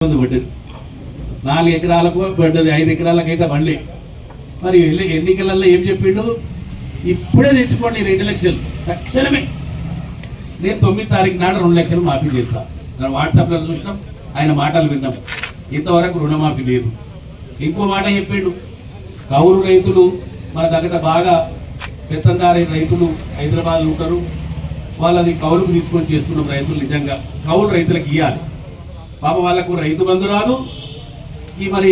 పడ్డది 4 ఎకరాలకు పడ్డది 5 ఎకరాలకైతే మళ్ళీ మరి ఎన్నికలలో ఏం చెప్పిండు ఇప్పుడే తెచ్చుకోండి 2 లక్షలు తక్షణమే నేను 9 తారీఖు నాడు 2 లక్షలు మాఫీ చేస్తా నేను వాట్సాప్లో చూసినాం ఆయన మాటలు విన్నాం ఇంతవరకు రుణమాఫీ లేదు ఇంకో మాట చెప్పిండు కౌలు రైతులు మన దగ్గర బాగా పెత్తందారి రైతులు హైదరాబాద్లో ఉంటారు వాళ్ళది కౌలుకు తీసుకొని చేస్తున్నాం రైతులు నిజంగా కౌలు రైతులకు ఇవ్వాలి పాప వాళ్ళకు రైతు బంధు రాదు ఈ మరి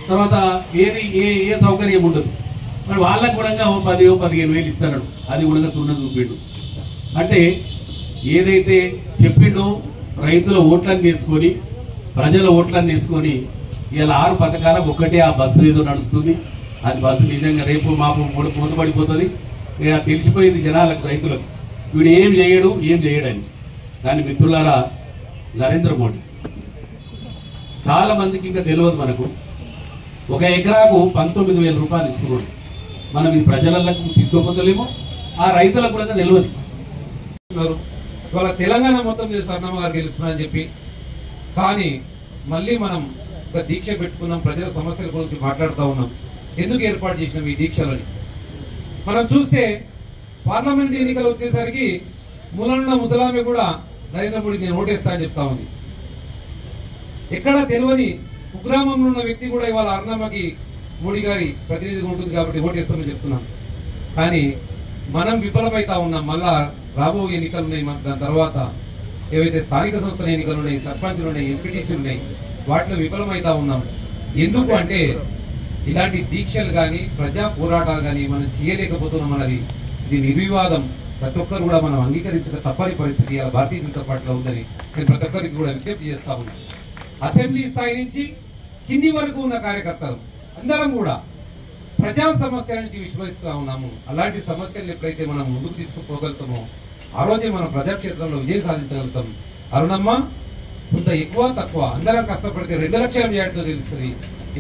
తర్వాత ఏది ఏ సౌకర్యం ఉండదు మరి వాళ్ళకు కూడా 10-15 వేలు ఇస్తాడు అది కూడా సున్నా చూపిండు అంటే ఏదైతే చెప్పిండో రైతుల ఓట్లను వేసుకొని ప్రజల ఓట్లను వేసుకొని ఇలా 6 పథకాలకు ఒక్కటే ఆ బస్సు ఏదో నడుస్తుంది అది బస్సు నిజంగా రేపు మాపు మూతపడిపోతుంది ఇక తెలిసిపోయింది జనాలకు రైతులకు వీడు ఏం చేయడని కానీ మిత్రులారా నరేంద్ర మోడీ చాలా మందికి ఇంకా తెలియదు మనకు 1 ఎకరాకు 19,000 రూపాయలు ఇస్తున్నాడు మనం ఇది ప్రజలకు తీసుకోపోతలేమో ఆ రైతులకు కూడా తెలియదు ఇవాళ తెలంగాణ మొత్తం స్వర్ణమ్మ గారు గెలుస్తున్నారని చెప్పి కానీ మళ్ళీ మనం ఒక దీక్ష పెట్టుకున్నాం ప్రజల సమస్యల గురించి మాట్లాడుతూ ఉన్నాం ఎందుకు ఏర్పాటు చేసినాం ఈ దీక్షలని మనం చూస్తే పార్లమెంట్ ఎన్నికలు వచ్చేసరికి మూలన్న ముసలామె కూడా నరేంద్ర మోడీకి నేను ఓటేస్తా అని చెప్తా ఉంది ఎక్కడ తెలియని కుగ్రామంలో ఉన్న వ్యక్తి కూడా ఇవాళ అరుణమ్మకి మోడీ గారి ప్రతినిధిగా ఉంటుంది కాబట్టి ఓటేస్తామని చెప్తున్నాను కానీ మనం విఫలమైతా ఉన్నాం మళ్ళా రాబోయే ఎన్నికలు ఉన్నాయి దాని తర్వాత ఏవైతే స్థానిక సంస్థల ఎన్నికలు ఉన్నాయి సర్పంచులు ఉన్నాయి ఎంపీటీసీలు ఉన్నాయి వాటిలో విఫలమైతా ఉన్నాం ఎందుకు అంటే ఇలాంటి దీక్షలు కానీ ప్రజా పోరాటాలు కానీ మనం చేయలేకపోతున్నాం అన్నది ఇది నిర్వివాదం ప్రతి ఒక్కరు కూడా మనం అంగీకరించక తప్పని పరిస్థితి భారతీయ జనతా పార్టీలో ఉందని నేను ప్రతి ఒక్కరికి కూడా విజ్ఞప్తి చేస్తా ఉన్నాను అసెంబ్లీ స్థాయి నుంచి కింది వరకు ఉన్న కార్యకర్తలు అందరం కూడా ప్రజా సమస్యల నుంచి విశ్వసిస్తా ఉన్నాము అలాంటి సమస్యలు ఎప్పుడైతే మనం ముందుకు తీసుకుపోగలుగుతామో ఆ రోజే మనం ప్రజాక్షేత్రంలో విజయం సాధించగలుగుతాం అరుణమ్మ కొంత ఎక్కువ తక్కువ అందరం కష్టపడితే 2 లక్షల చేయడంతో తెలుస్తుంది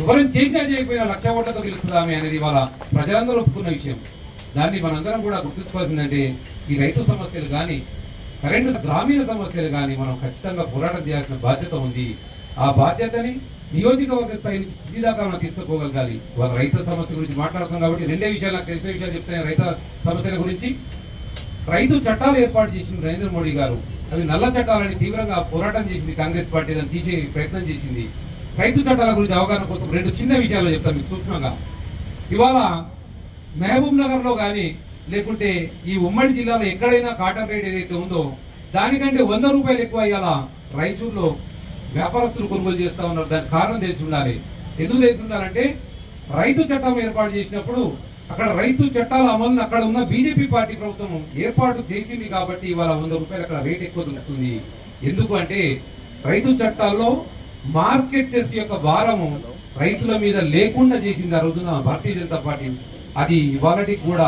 ఎవరిని చేసినా చేయకపోయినా 1,00,000 ఓట్లతో గెలుస్తుందామే అనేది వాళ్ళ ప్రజలందరూ ఒప్పుకున్న విషయం దాన్ని మనందరం కూడా గుర్తుంచుకోవాల్సిందంటే ఈ రైతు సమస్యలు కానీ కరెంటు గ్రామీణ సమస్యలు కానీ మనం ఖచ్చితంగా పోరాటం చేయాల్సిన బాధ్యత ఉంది ఆ బాధ్యతని నియోజకవర్గ స్థాయి నుంచి కింది దాకా మనం తీసుకుపోగలగాలి వాళ్ళ రైతుల సమస్య గురించి మాట్లాడుతాం కాబట్టి 2 విషయాలు నాకు తెలిసిన విషయాలు చెప్తాను రైతు సమస్యల గురించి రైతు చట్టాలు ఏర్పాటు చేసిన నరేంద్ర మోడీ గారు అవి నల్ల చట్టాలని తీవ్రంగా పోరాటం చేసింది కాంగ్రెస్ పార్టీ దాన్ని తీసే ప్రయత్నం చేసింది రైతు చట్టాల గురించి అవగాహన కోసం 2 చిన్న విషయాలు చెప్తాను మీకు సూక్ష్మంగా ఇవాళ మహబూబ్ నగర్ లో కానీ లేకుంటే ఈ ఉమ్మడి జిల్లాలో ఎక్కడైనా కాటన్ రేట్ ఏదైతే ఉందో దానికంటే 100 రూపాయలు ఎక్కువ ఇవాళ రైతుల్లో వ్యాపారస్తులు కొనుగోలు చేస్తా ఉన్నారు దానికి కారణం తెలిసి ఉండాలి ఎందుకు తెలిసి ఉండాలంటే రైతు చట్టం ఏర్పాటు చేసినప్పుడు అక్కడ రైతు చట్టాల అమలును అక్కడ ఉన్న బీజేపీ పార్టీ ప్రభుత్వం ఏర్పాటు చేసింది కాబట్టి ఇవాళ 100 రూపాయలు అక్కడ రేట్ ఎక్కువ దొరుకుతుంది ఎందుకు అంటే రైతు చట్టాల్లో మార్కెట్ సెస్ యొక్క భారము రైతుల మీద లేకుండా చేసింది ఆ రోజున భారతీయ జనతా పార్టీ అది ఇవాళకి కూడా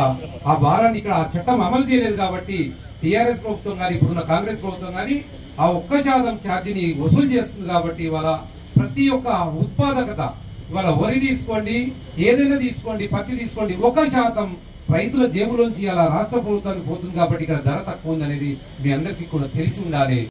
ఆ భారాన్ని ఇక్కడ ఆ చట్టం అమలు చేయలేదు కాబట్టి టీఆర్ఎస్ ప్రభుత్వం కానీ ఇప్పుడున్న కాంగ్రెస్ ప్రభుత్వం కానీ ఆ 1% ఛార్జీని వసూలు చేస్తుంది కాబట్టి ఇవాళ ప్రతి ఒక్క ఉత్పాదకత ఇవాళ వరి తీసుకోండి ఏదైనా తీసుకోండి పత్తి తీసుకోండి 1% రైతుల జేబులోంచి అలా రాష్ట్ర ప్రభుత్వానికి పోతుంది కాబట్టి ఇక్కడ ధర తక్కువ ఉంది అనేది మీ అందరికీ కూడా తెలిసి ఉండాలి